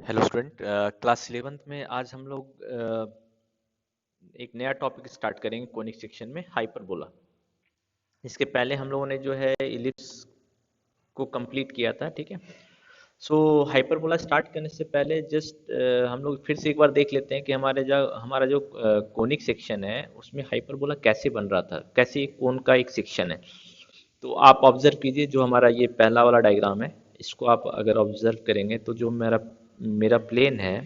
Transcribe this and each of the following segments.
Hello student. Class 11th में आज हम लोग एक नया टॉपिक स्टार्ट करेंगे कोनिक सेक्शन में, हाइपरबोला। इसके पहले हम लोगों ने जो है इलिप्स को कंप्लीट किया था, ठीक है। सो हाइपरबोला स्टार्ट करने से पहले जस्ट हम लोग फिर से एक बार देख लेते हैं कि हमारा जो कोनिक सेक्शन है उसमें हाइपरबोला कैसे बन रहा था, कैसे एक कोन का एक सेक्शन है। तो आप ऑब्जर्व कीजिए, जो हमारा ये पहला वाला डायग्राम है, इसको आप अगर ऑब्जर्व करेंगे तो जो मेरा मेरा प्लेन है,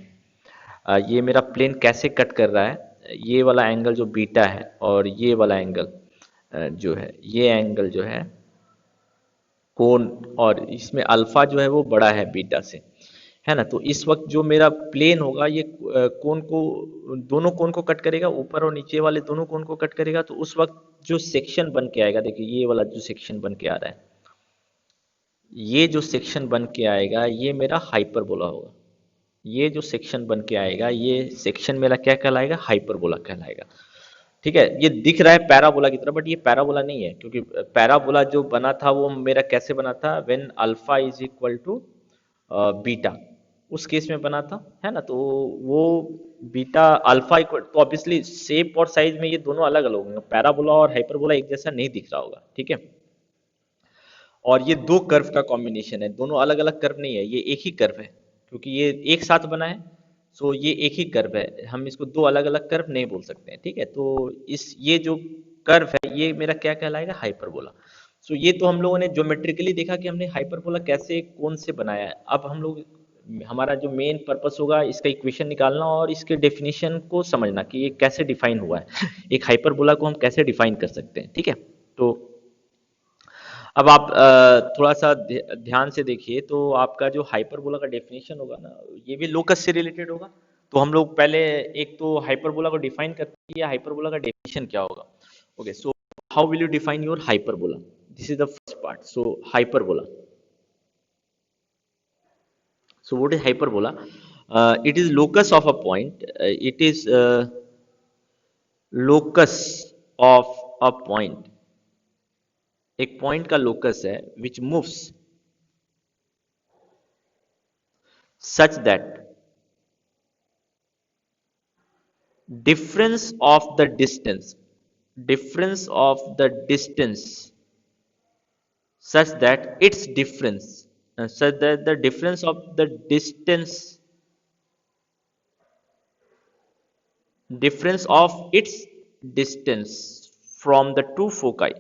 ये मेरा प्लेन कैसे कट कर रहा है। ये वाला एंगल जो बीटा है और ये वाला एंगल जो है, ये एंगल जो है कोण, और इसमें अल्फा जो है वो बड़ा है बीटा से, है ना। तो इस वक्त जो मेरा प्लेन होगा ये कोण को, दोनों कोण को कट करेगा, ऊपर और नीचे वाले दोनों कोण को कट करेगा। तो उस वक्त जो सेक्शन बन के आएगा, देखिए ये वाला जो सेक्शन बन के आ रहा है, ये जो सेक्शन बन के आएगा ये मेरा हाइपरबोला होगा। ये जो सेक्शन बन के आएगा ये सेक्शन मेरा क्या कहलाएगा, हाइपरबोला कहलाएगा। ठीक है, ये दिख रहा है पैराबोला की तरह, बट ये पैराबोला नहीं है, क्योंकि पैराबोला जो बना था वो मेरा कैसे बना था, when alpha is equal to beta, उस केस में बना था, है ना। तो वो बीटा अल्फा इक्वल, तो ऑब्वियसली शेप और साइज में ये दोनों अलग अलग होंगे, पैराबोला और हाइपरबोला एक जैसा नहीं दिख रहा होगा, ठीक है। और ये दो कर्व का कॉम्बिनेशन है, दोनों अलग अलग कर्व नहीं है, ये एक ही कर्व है, क्योंकि ये एक साथ बना है। सो ये एक ही कर्व है, हम इसको दो अलग अलग कर्व नहीं बोल सकते हैं, ठीक है। तो इस ये जो कर्व है ये मेरा क्या कहलाएगा, हाइपरबोला। सो ये तो हम लोगों ने ज्योमेट्रिकली देखा कि हमने हाइपरबोला कैसे कौन से बनाया है। अब हम लोग, हमारा जो मेन पर्पस होगा इसका इक्वेशन निकालना और इसके डेफिनेशन को समझना कि ये कैसे डिफाइन हुआ है, एक हाइपरबोला को हम कैसे डिफाइन कर सकते हैं, ठीक है। तो अब आप थोड़ा सा ध्यान से देखिए, तो आपका जो हाइपरबोला का डेफिनेशन होगा ना, ये भी लोकस से रिलेटेड होगा। तो हम लोग पहले एक तो हाइपरबोला को डिफाइन करते हैं, हाइपरबोला का डेफिनेशन क्या होगा। Okay, so how will you define your hyperbola, this is the first part. So hyperbola, so what is hyperbola? It is locus of a point, it is locus of a point, एक point का locus है विच moves such that difference of the distance, difference of the distance such that its difference, such that the difference of the distance, difference of its distance from the two foci,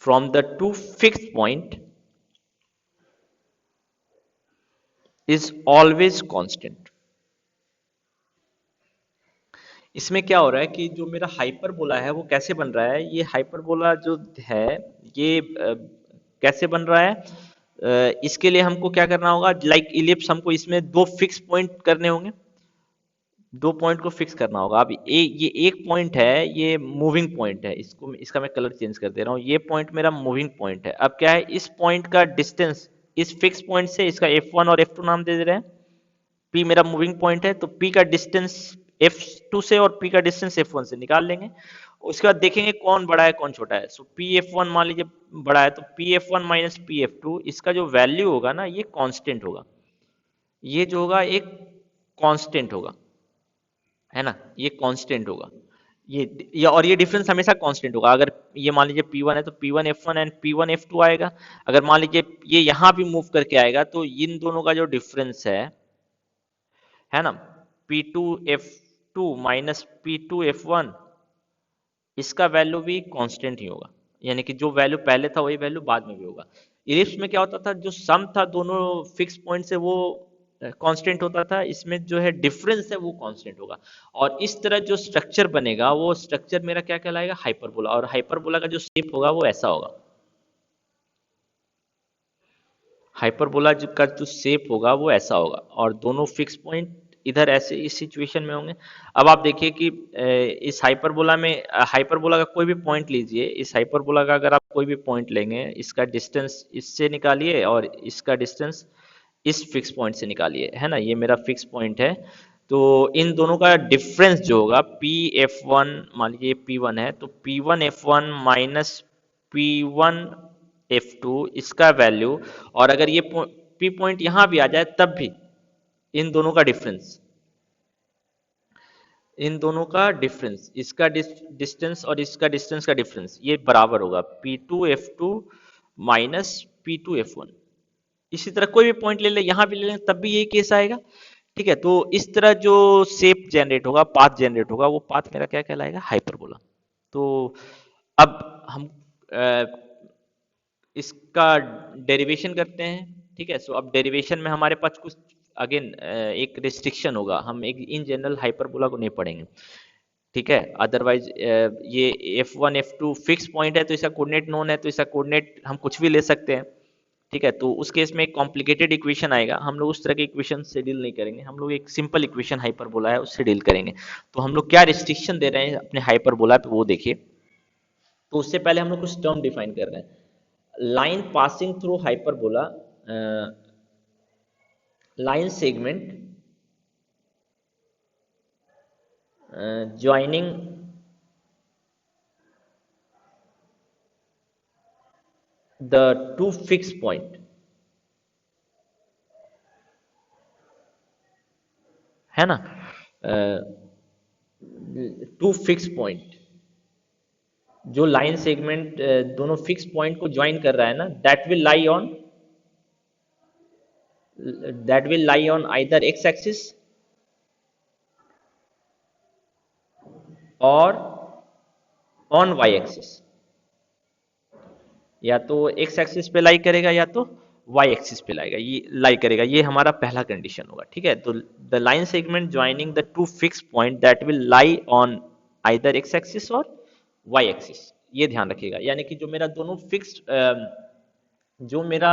from the two fixed point is always constant। इसमें क्या हो रहा है कि जो मेरा hyperbola है वो कैसे बन रहा है, ये हाइपरबोला जो है ये कैसे बन रहा है। इसके लिए हमको क्या करना होगा, लाइक इलिप्स, हमको इसमें दो फिक्स पॉइंट करने होंगे, दो पॉइंट को फिक्स करना होगा। अब ये एक पॉइंट है, ये मूविंग पॉइंट है, इसको इसका मैं कलर चेंज कर दे रहा हूँ, ये पॉइंट मेरा मूविंग पॉइंट है। अब क्या है, इस पॉइंट का डिस्टेंस इस फिक्स पॉइंट से, इसका F1 और F2 नाम दे रहे हैं। P मेरा मूविंग पॉइंट है, तो P का डिस्टेंस F2 से और P का डिस्टेंस F1 से निकाल लेंगे। उसके बाद देखेंगे कौन बड़ा है कौन छोटा है। सो PF1 मान लीजिए बड़ा है, तो PF1 माइनस PF2, इसका जो वैल्यू होगा ना ये कांस्टेंट होगा, ये जो होगा एक कांस्टेंट होगा, है ना, ये कांस्टेंट होगा। ये और ये डिफरेंस हमेशा कांस्टेंट होगा। अगर ये मान लीजिए P1 है तो P1 F1 and P1 F2 आएगा। अगर मान लीजिए ये यहाँ भी मूव करके आएगा तो इन दोनों का जो डिफरेंस है ना, P2 F2 minus P2 F1, इसका वैल्यू भी कांस्टेंट ही होगा, यानी कि जो वैल्यू पहले था वही वैल्यू बाद में भी होगा। इलिप्स में क्या होता था, जो सम था दोनों फिक्स पॉइंट से वो कांस्टेंट होता था, इसमें जो है डिफरेंस है वो कांस्टेंट होगा। और इस तरह जो स्ट्रक्चर बनेगा वो स्ट्रक्चर मेरा क्या कहलाएगा, हाइपरबोला। और हाइपरबोला का जो शेप होगा वो ऐसा होगा, हाइपरबोला का जो शेप होगा वो ऐसा होगा, और दोनों फिक्स पॉइंट इधर ऐसे इस सिचुएशन में होंगे। अब आप देखिए कि इस हाइपरबोला में, हाइपरबोला का कोई भी पॉइंट लीजिए, इस हाइपरबोला का अगर आप कोई भी पॉइंट लेंगे, इसका डिस्टेंस इससे निकालिए और इसका डिस्टेंस इस फिक्स पॉइंट से निकालिए, है ना, ये मेरा फिक्स पॉइंट है। तो इन दोनों का डिफरेंस जो होगा, पी एफ वन, मान लीजिए P1 है तो P1 F1 minus P1 F2, इसका वैल्यू, और अगर ये P पॉइंट यहाँ भी आ जाए तब भी, इन दोनों का डिफरेंस, इन दोनों का डिफरेंस, इसका डिस्टेंस और इसका डिस्टेंस का डिफरेंस, ये बराबर होगा P2F2 माइनस P2F1। इसी तरह कोई भी पॉइंट ले ले, यहां भी ले लें, तब भी यही केस आएगा। ठीक है, तो इस तरह जो शेप जनरेट होगा, पाथ जनरेट होगा, वो पाथ मेरा क्या कहलाएगा, हाइपरबोला। तो अब हम अ, इसका डेरिवेशन करते हैं। ठीक है, सो अब डेरिवेशन में हमारे पास कुछ अगेन एक रिस्ट्रिक्शन होगा, हम एक इन जनरल हाइपरबोला को नहीं पढ़ेंगे। ठीक है, अदरवाइज ये F1 F2 फिक्स पॉइंट है, तो इसका कोऑर्डिनेट नोन है, तो इसका कोऑर्डिनेट हम कुछ भी ले सकते हैं। ठीक है, तो उस केस में एक कॉम्प्लिकेटेड इक्वेशन आएगा, हम लोग उस तरह के इक्वेशन से डील नहीं करेंगे, हम लोग एक सिंपल इक्वेशन हाइपरबोला है उससे डील करेंगे। तो हम लोग क्या रिस्ट्रिक्शन दे रहे हैं अपने हाइपरबोला पे, वो देखिए। तो उससे पहले हम लोग कुछ टर्म डिफाइन कर रहे हैं। Line passing through hyperbola, line segment joining the two fix point, है ना, टू फिक्स पॉइंट, जो लाइन सेगमेंट दोनों फिक्स पॉइंट को ज्वाइन कर रहा है ना, that will lie on either x axis और ऑन वाई एक्सिस। या तो एक्स एक्सिस पे लाई करेगा या तो वाई एक्सिस पे लाएगा, ये लाई करेगा, ये हमारा पहला कंडीशन होगा। ठीक है, तो the line segment joining the two fix point that will lie on either x axis और वाई एक्सिस, ये ध्यान रखिएगा। यानी कि जो मेरा दोनों फिक्स्ड, जो मेरा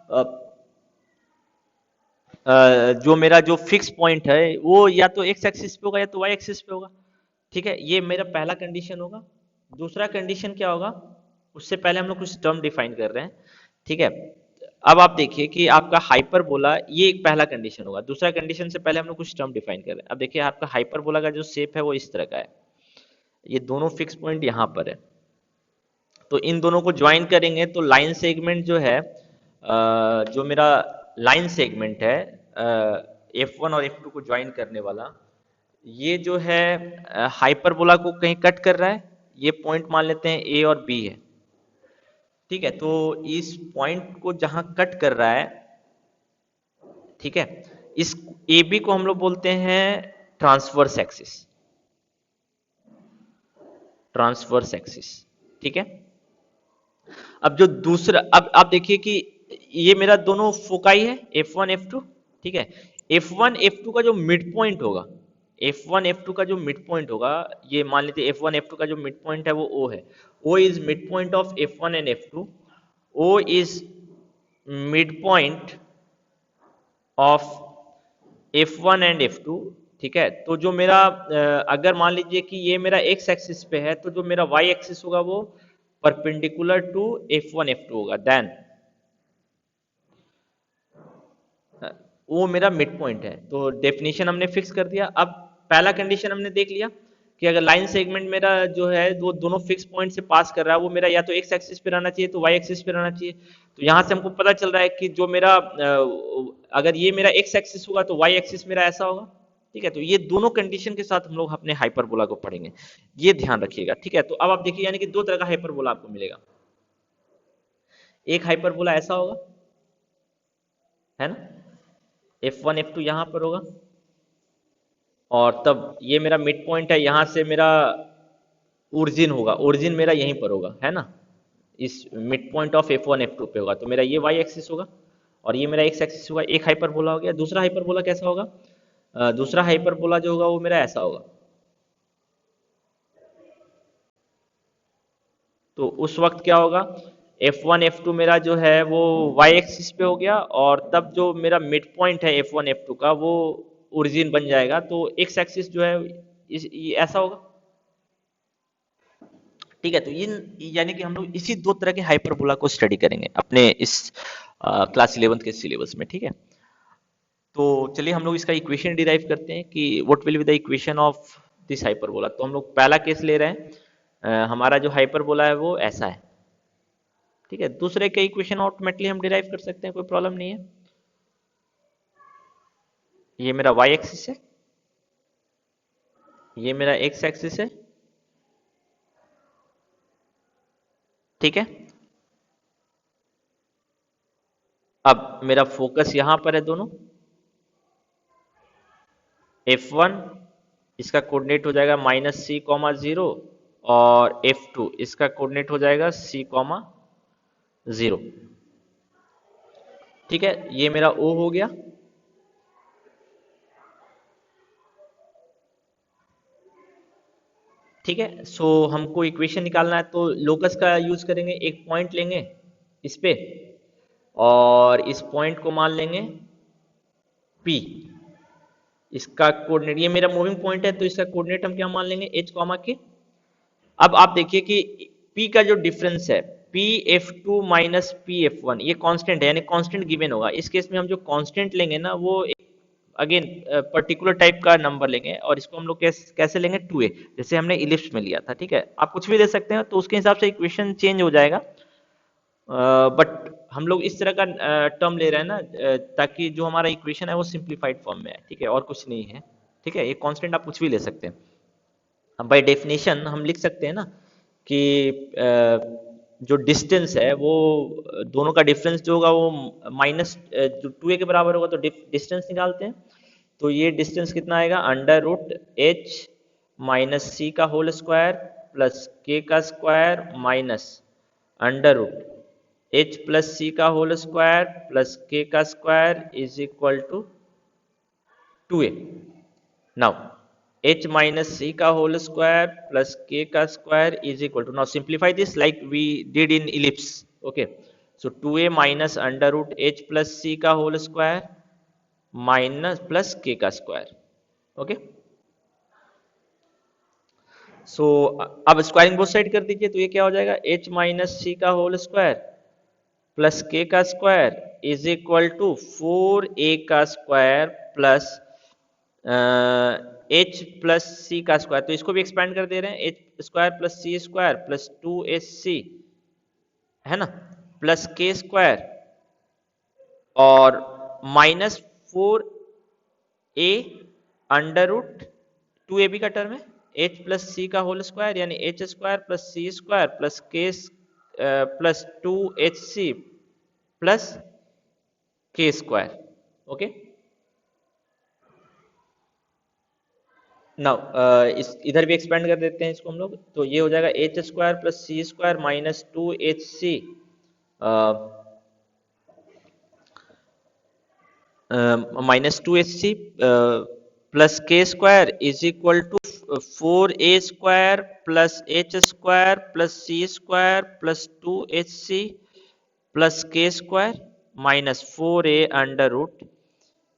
अ, जो मेरा जो फिक्स पॉइंट है वो या तो एक्स एक्सिस पे होगा या तो वाई एक्सिस पे होगा। ठीक है, ये मेरा पहला कंडीशन होगा। दूसरा कंडीशन क्या होगा, उससे पहले हम लोग कुछ टर्म डिफाइन कर रहे हैं। ठीक है, अब आप देखिए कि आपका हाइपरबोला, ये एक पहला कंडीशन होगा। दूसरा कंडीशन से पहले हम लोग कुछ टर्म डिफाइन कर रहे हैं। अब देखिए आपका हाइपरबोला का जो शेप है वो इस तरह का है, ये दोनों फिक्स पॉइंट यहाँ पर है। तो इन दोनों को ज्वाइन करेंगे तो लाइन सेगमेंट जो है, जो मेरा लाइन सेगमेंट है F1 और F2 को ज्वाइन करने वाला, ये जो है हाइपरबोला को कहीं कट कर रहा है। ये पॉइंट मान लेते हैं A और B है। ठीक है, तो इस पॉइंट को जहां कट कर रहा है, ठीक है, इस AB को हम लोग बोलते हैं ट्रांसवर्स एक्सिस, ट्रांसवर्स एक्सिस। ठीक है, अब जो दूसरा, अब आप देखिए कि ये मेरा दोनों फोकाई है F1 F2। ठीक है, F1 F2 का जो मिड पॉइंट होगा, F1 F2 का जो मिड पॉइंट होगा, ये मान लेते F1 F2 का जो मिड पॉइंट है वो O है। O is mid point of F1 and F2। O is mid point of F1 and F2। ठीक है, तो जो मेरा अगर मान लीजिए कि ये मेरा x एक्सिस पे है, तो जो मेरा y एक्सिस होगा वो परपेंडिकुलर टू F1 F2 होगा। देन वो मेरा मिड पॉइंट है। तो डेफिनेशन हमने फिक्स कर दिया। अब पहला कंडीशन हमने देख लिया कि अगर लाइन सेगमेंट मेरा जो है वो दोनों फिक्स पॉइंट से पास कर रहा है, वो मेरा या तो एक्स एक्सिस पे रहना चाहिए तो वाई एक्सिस पे रहना चाहिए। तो यहां से हमको पता चल रहा है कि जो मेरा अगर ये मेरा एक्स एक्सिस होगा तो वाई एक्सिस मेरा ऐसा होगा। ठीक है, तो ये दोनों कंडीशन के साथ हम लोग अपने हाइपरबोला को पढ़ेंगे, ये ध्यान रखिएगा। ठीक है, तो अब आप देखिए यानी कि दो तरह का हाइपरबोला आपको मिलेगा। एक हाइपरबोला ऐसा होगा, है ना, F1 F2 यहां पर होगा, और तब ये मेरा मिड पॉइंट है, यहां से मेरा ओरिजिन होगा, ओरिजिन मेरा यहीं पर होगा, है ना, इस mid point of F1 F2 पे होगा। तो मेरा ये y एक्सिस होगा और ये मेरा x एक्सिस होगा। एक हाइपरबोला हो गया। दूसरा हाइपरबोला कैसा होगा, दूसरा हाइपरबोला जो होगा वो मेरा ऐसा होगा। तो उस वक्त क्या होगा, F1 F2 मेरा जो है वो y एक्सिस पे हो गया, और तब जो मेरा मिड पॉइंट है F1 F2 का वो ओरिजिन बन जाएगा। तो x एक्सिस जो है ये ऐसा होगा। ठीक है, तो इन यानी कि हम लोग इसी दो तरह के हाइपरबोला को स्टडी करेंगे अपने इस क्लास 11th के सिलेबस में। ठीक है, तो चलिए हम लोग इसका इक्वेशन डिराइव करते हैं कि what will be the equation of this hyperbola. तो हम लोग पहला केस ले रहे हैं, हमारा जो हाइपरबोला है वो ऐसा है। ठीक है, दूसरे का इक्वेशन ऑटोमेटिकली हम डिराइव कर सकते हैं, कोई प्रॉब्लम नहीं है। ये मेरा वाई एक्सिस है, ये मेरा एक्स एक्सिस है, ठीक है। अब मेरा फोकस यहां पर है दोनों। F1 इसका कोऑर्डिनेट हो जाएगा -c, 0 और F2 इसका कोऑर्डिनेट हो जाएगा c, 0। ठीक है, ये मेरा O हो गया। ठीक है, सो हमको इक्वेशन निकालना है तो लोकस का यूज करेंगे। एक पॉइंट लेंगे इस पे और इस पॉइंट को मान लेंगे P। इसका कोऑर्डिनेट, ये मेरा मूविंग पॉइंट है तो इसका कोऑर्डिनेट हम क्या मान लेंगे, H कॉमा के। अब आप देखिए कि P का जो डिफरेंस है P F two minus P F one, ये कांस्टेंट है, यानी कांस्टेंट गिवन होगा। इस केस में हम जो कांस्टेंट लेंगे ना वो अगेन पर्टिकुलर टाइप का नंबर लेंगे और इसको हम लोग कैसे लेंगे, 2a, जैसे हमने इलिप्स में लिया था। ठीक है, आप कुछ भी दे सकते हैं तो उसके हिसाब से इक्वेशन चेंज हो जाएगा। बट हम लोग इस तरह का टर्म ले रहे हैं ना ताकि जो हमारा इक्वेशन है वो सिंप्लीफाइड फॉर्म में है। ठीक है, और कुछ नहीं है। ठीक है, ये कांस्टेंट आप कुछ भी ले सकते हैं। अब बाय डेफिनेशन हम लिख सकते हैं ना कि जो डिस्टेंस है वो दोनों का डिफरेंस जो होगा वो माइनस जो 2a के बराबर होगा, तो डिस्टेंस निकालते हैं। तो ये डिस्टेंस कितना आएगा, under root h minus c का होल स्क्वायर प्लस के का square minus under root h plus सी का होल स्क्वायर प्लस के का square is equal to 2a। Now h minus c का whole square plus k का square is equal to, now simplify this like we did in ellipse. Okay, so 2a minus under root h plus c का whole square minus plus k का square. Okay, so अब squaring both side कर दीजिए तो ये क्या हो जाएगा, h minus c का whole square प्लस के का square is equal to 4a का स्क्वायर प्लस एच प्लस सी का स्क्वायर। तो इसको भी एक्सपेंड कर दे रहे हैं, H square plus c square plus 2ac है ना, प्लस के स्क्वायर और minus 4a under root 2ab का टर्म है, एच प्लस सी का होल स्क्वायर यानी H square plus c square plus के plus 2hc plus k square. Okay, now इस इधर भी एक्सपेंड कर देते हैं इसको हम लोग, तो ये हो जाएगा h square plus c square minus 2hc minus 2hc plus k square is equal to 4a square plus h square plus c square plus 2hc plus k square minus 4a under root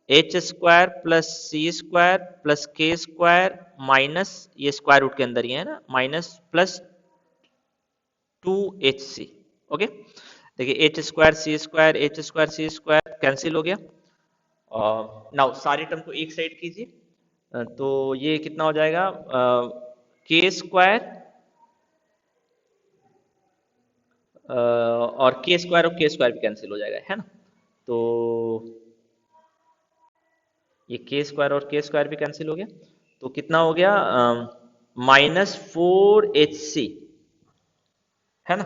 h square plus c square plus k square minus, ये square root के अंदर ही है ना, minus plus 2hc। Okay, देखिए h square c square h square c square cancel हो गया। Now सारे टर्म को एक साइड कीजिए, तो ये कितना हो जाएगा, के स्क्वायर और के स्क्वायर भी कैंसिल हो जाएगा, है ना। तो ये के स्क्वायर और के स्क्वायर भी कैंसिल हो गया, तो कितना हो गया, -4hc है ना,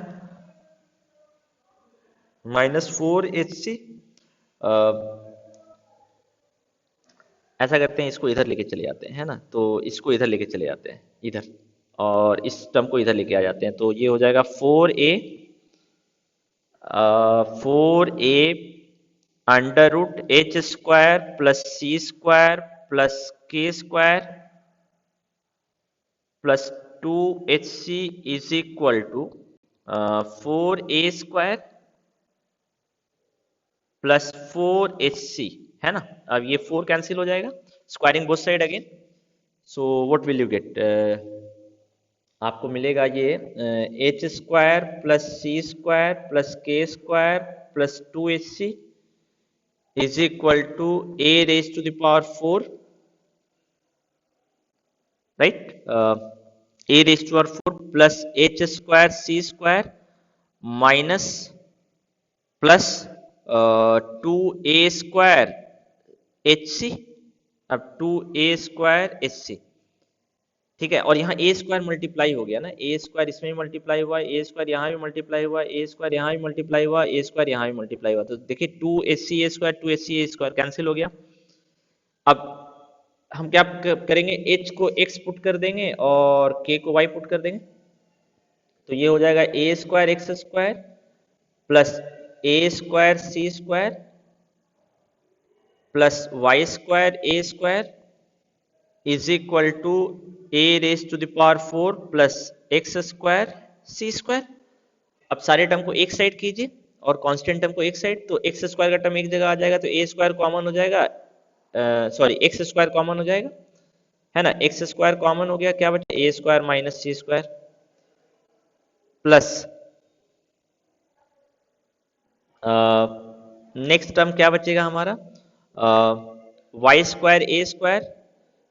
-4hc। ऐसा करते हैं, इसको इधर लेके चले जाते हैं, है ना, तो इसको इधर लेके चले जाते हैं इधर, और इस टर्म को इधर लेके आ जाते हैं, तो ये हो जाएगा 4a under root h square plus c square plus k square plus 2hc is equal to 4a square plus 4hc, है ना। अब ये 4 कैंसिल हो जाएगा, squaring both side again, so what will you get, आपको मिलेगा ये h square plus c square plus k square plus 2hc is equal to a raised to the power 4, right, a raised to power 4 plus h square c square minus plus 2a square hc अब 2a² SC, ठीक है, और यहाँ a square multiply हो गया ना, a square इसमें भी मल्टीप्लाई हुआ, a स्क्वायर यहाँ भी मल्टीप्लाई हुआ, a स्क्वायर यहाँ भी मल्टीप्लाई हुआ, a स्क्वायर यहाँ भी मल्टीप्लाई हुआ, तो देखिए 2SC² 2SC² कैंसिल हो गया। अब हम क्या करेंगे, h को x पुट कर देंगे और k को y पुट कर देंगे, तो ये हो जाएगा a² x² plus a² c² plus y² a² is equal to a⁴ plus x² c²। अब सारे टर्म को एक साइड कीजिए और कांस्टेंट टर्म को एक साइड, तो x² का टर्म एक जगह आ जाएगा, तो a² कॉमन हो जाएगा, सॉरी x² कॉमन हो जाएगा, है ना, x² कॉमन हो गया, क्या बचा a² minus c² plus next term क्या बचेगा हमारा, y² a²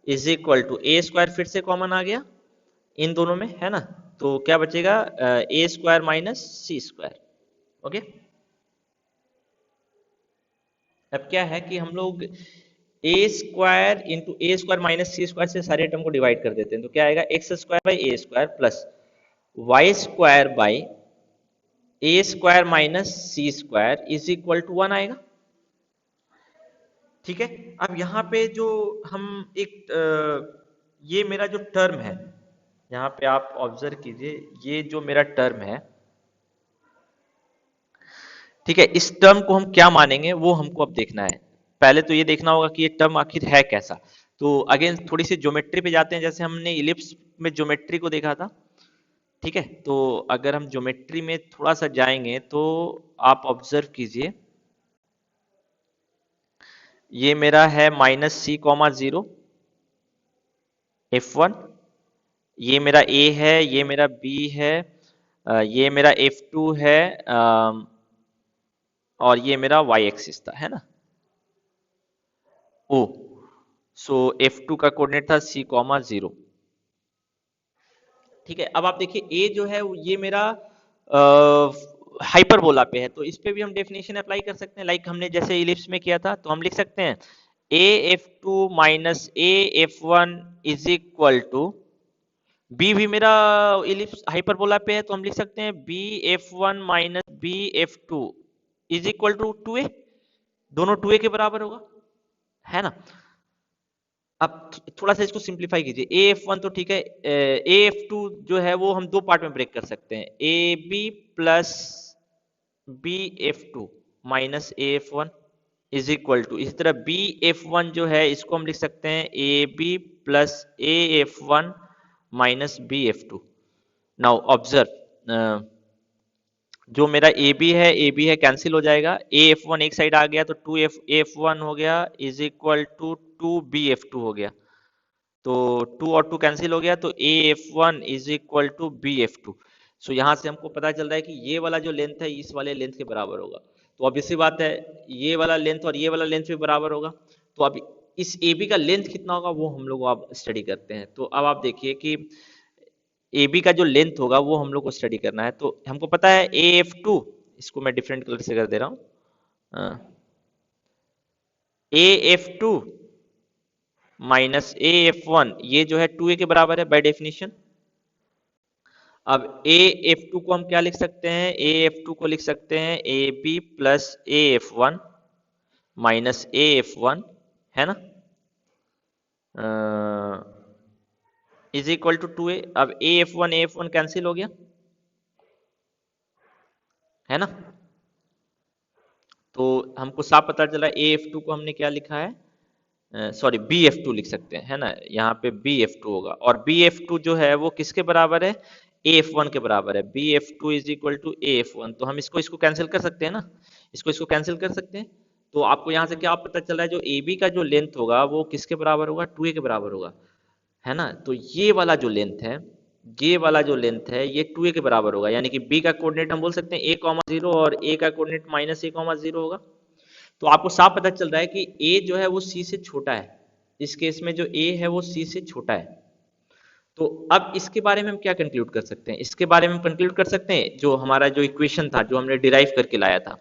is equal to a² फिर से कॉमन आ गया इन दोनों में, है ना, तो क्या बचेगा a² माइनस c²। ओके, अब क्या है कि हम लोग a² into a² minus c² से सारे टर्म को डिवाइड कर देते हैं, तो क्या आएगा x² by a² plus y² by a² minus c² is equal to 1 आएगा। ठीक है, अब यहाँ पे जो हम ये मेरा जो टर्म है, यहाँ पे आप ऑब्जर्व कीजिए, ये जो मेरा टर्म है, ठीक है, इस टर्म को हम क्या मानेंगे वो हमको अब देखना है। पहले तो ये देखना होगा कि ये टर्म आखिर है कैसा। तो अगेन थोड़ी सी ज्योमेट्री पे जाते हैं, जैसे हमने इलिप्स में ज्योमेट्री को देखा था, ठीक है, तो अगर हम ज्योमेट्री में थोड़ा सा जाएंगे तो आप ऑब्जर्व कीजिए, ये मेरा है -c,0 f1, ये मेरा a है, ये मेरा b है, ये मेरा f2 है, और ये मेरा y एक्सिस था, है ना, ओ, सो f2 का कोऑर्डिनेट था c,0। ठीक है, अब आप देखिए a जो है ये मेरा हाइपरबोला पे है, तो इस पे भी हम डेफिनेशन अप्लाई कर सकते हैं, लाइक हमने जैसे इलिप्स में किया था, तो हम लिख सकते हैं af2 minus af1 is equal to, b भी मेरा इलिप्स हाइपरबोला पे है, तो हम लिख सकते हैं bf1 minus bf2 is equal to 2a, दोनों 2a के बराबर होगा, है ना। अब थोड़ा सा इसको सिंप्लीफाई कीजिए, af1 तो ठीक है, af2 जो है वो हम दो पार्ट में ब्रेक कर सकते हैं, ab plus bf2 minus af1 is equal to, इसी तरह bf1 जो है इसको हम लिख सकते हैं ab plus af1 minus bf2। Now observe, जो मेरा AB है कैंसिल हो जाएगा, AF1 एक साइड आ गया तो 2AF1 हो गया इज इक्वल टू 2BF2 हो गया, तो 2 और 2 कैंसिल हो गया, तो AF1 is equal to BF2। सो यहाँ से हमको पता चल रहा है कि ये वाला जो लेंथ है इस वाले लेंथ के बराबर होगा, तो अब इसी बात है, ये वाला लेंथ और ये वाला लेंथ भी बराबर होगा, तो अब इस AB का लेंथ कितना होगा वो हम लोग अब स्टडी करते हैं। तो अब आप देखिए कि AB का जो लेंथ होगा वो हम लोग को स्टडी करना है, तो हमको पता है AF2, इसको मैं डिफरेंट कलर से कर दे रहा हूं, AF2 माइनस AF1 ये जो है 2a के बराबर है बाय डेफिनेशन। अब AF2 को हम क्या लिख सकते हैं, AF2 को लिख सकते हैं AB plus AF1 minus AF1, है ना, इज इक्वल टू 2a। अब AF1 कैंसिल हो गया, है ना, तो हमको साफ पता चला AF2 को हमने क्या लिखा है, सॉरी BF2 लिख सकते हैं, है ना, यहाँ पे BF2 होगा, और BF2 जो है वो किसके बराबर है, AF1 के बराबर है, BF2 is equal to AF1, तो हम इसको कैंसिल कर सकते हैं ना, इसको कैंसिल कर सकते हैं, तो आपको यहाँ से क्या पता चल रहा है, जो AB का जो लेंथ होगा वो किसके बराबर होगा, 2a के बराबर होगा, है ना, तो ये वाला जो लेंथ है, ये वाला जो लेंथ है ये 2a के बराबर होगा, यानी कि b का कोऑर्डिनेट हम बोल सकते हैं a,0 और a का कोऑर्डिनेट -a,0 होगा। तो आपको साफ पता चल रहा है कि a जो है वो c से छोटा है, इस केस में जो a है वो c से छोटा है। तो अब इसके बारे में हम क्या कंक्लूड कर सकते हैं, इसके बारे में हम कंक्लूड कर सकते हैं, जो हमारा जो इक्वेशन था जो हमने डिराइव करके लाया था,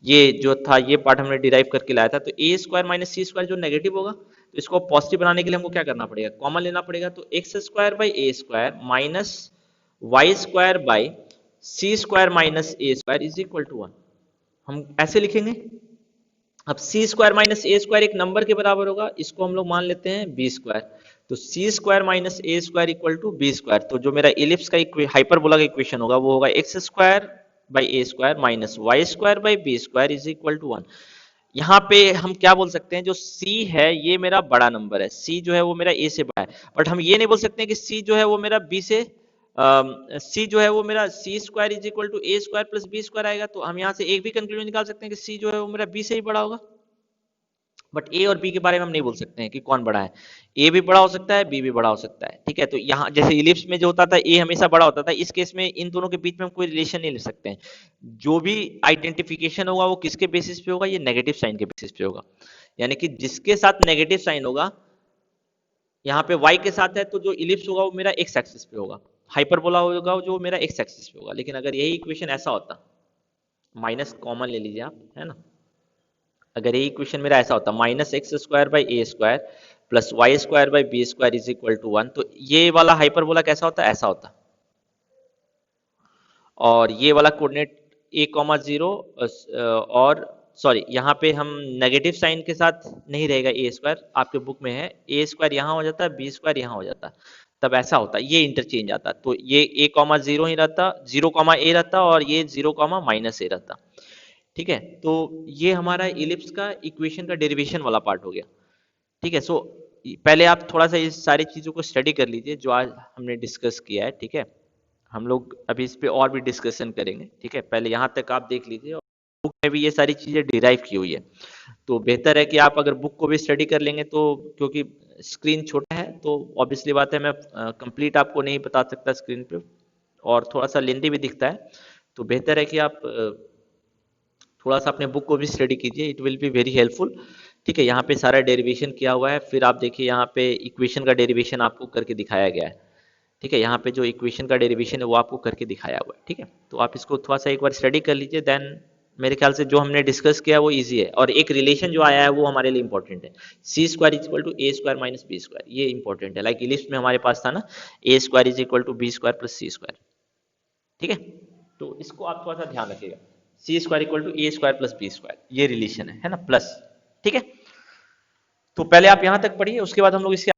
ये जो था ये पार्ट हमने डिराइव करके लाया था, तो a² माइनस c² जो नेगेटिव होगा, तो इसको पॉजिटिव बनाने के लिए हमको क्या करना पड़ेगा, कॉमन लेना पड़ेगा। तो x square by a square minus y square by c square minus a square is equal to 1। हम ऐसे लिखेंगे। अब c square minus a square एक नंबर के बराबर होगा, इसको हम लोग मान लेते हैं बी स्क्वायर। तो c square minus a square equal to b square. तो जो मेरा इलिप्स का हाइपरबोला का इक्वेशन होगा वो होगा x square by a square minus y square by b square is equal to 1। यहाँ पे हम क्या बोल सकते हैं, जो c है ये मेरा बड़ा नंबर है, c जो है वो मेरा a से बड़ा है। बट हम ये नहीं बोल सकते कि c जो है वो मेरा b से c जो है वो मेरा c square is equal to a square plus b square आएगा। तो हम यहाँ से एक भी कंक्लूजन निकाल सकते हैं कि c जो है वो मेरा b से ही बड़ा होगा। बट ए और बी के बारे में हम नहीं बोल सकते हैं कि कौन बड़ा है। ए भी बड़ा हो सकता है, बी भी बड़ा हो सकता है, ठीक है। तो यहाँ जैसे इलिप्स में जो होता था ए हमेशा बड़ा होता था, इस केस में इन दोनों के बीच में हम कोई रिलेशन नहीं ले सकते हैं। जो भी आइडेंटिफिकेशन होगा वो किसके बेसिस पे होगा, ये नेगेटिव साइन के बेसिस पे होगा। यानी कि जिसके साथ नेगेटिव साइन होगा, यहाँ पे y के साथ है तो जो इलिप्स होगा वो मेरा एक्स एक्सिस पे होगा, हाइपरबोला होगा जो मेरा एक्स एक्सिस पे होगा। लेकिन अगर यही इक्वेशन ऐसा होता, माइनस कॉमन ले लीजिए आप, है ना, अगर ये इक्वेशन मेरा ऐसा होता minus x square by a square plus y square by b square is equal to 1, तो ये वाला हाइपरबोला कैसा होता, ऐसा होता। और ये वाला कोऑर्डिनेट ए कॉमा जीरो, और सॉरी यहाँ पे हम नेगेटिव साइन के साथ नहीं रहेगा ए स्क्वायर, आपके बुक में है ए स्क्वायर यहाँ हो जाता है, बी स्क्वायर यहाँ हो जाता, तब ऐसा होता, ये इंटरचेंज आता। तो ये ए कॉमा जीरो ही रहता, जीरो कॉमा ए रहता, और ये जीरो कॉमा माइनस ए रहता, ठीक है। तो ये हमारा इलिप्स का इक्वेशन का डेरिवेशन वाला पार्ट हो गया, ठीक है। सो पहले आप थोड़ा सा इस सारी चीज़ों को स्टडी कर लीजिए जो आज हमने डिस्कस किया है, ठीक है। हम लोग अभी इस पे और भी डिस्कशन करेंगे, ठीक है। पहले यहाँ तक आप देख लीजिए, और बुक में भी ये सारी चीज़ें डिराइव की हुई है, तो बेहतर है कि आप अगर बुक को भी स्टडी कर लेंगे, तो क्योंकि स्क्रीन छोटा है तो ऑब्वियसली बात है मैं कंप्लीट आपको नहीं बता सकता स्क्रीन पे, और थोड़ा सा लेंदी भी दिखता है। तो बेहतर है कि आप थोड़ा सा अपने बुक को भी स्टडी कीजिए, it will be very helpful, ठीक है। यहाँ पे सारा डेरिवेशन किया हुआ है, फिर आप देखिए यहाँ पे इक्वेशन का डेरिवेशन आपको करके दिखाया गया है, ठीक है। यहाँ पे जो इक्वेशन का डेरिवेशन है वो आपको करके दिखाया हुआ है, ठीक है। तो आप इसको थोड़ा सा एक बार स्टडी कर लीजिए, देन मेरे ख्याल से जो हमने डिस्कस किया वो इजी है। और एक रिलेशन जो आया है वो हमारे लिए इंपॉर्टेंट है, c square is equal to a square minus b square, ये इंपॉर्टेंट है। लाइक लिस्ट में हमारे पास था ना, a square is equal to b square plus c square, ठीक है। तो इसको आप थोड़ा सा ध्यान रखिएगा, c square equal to a square plus b square, ये रिलेशन है ना, प्लस, ठीक है। तो पहले आप यहां तक पढ़िए, उसके बाद हम लोग इसके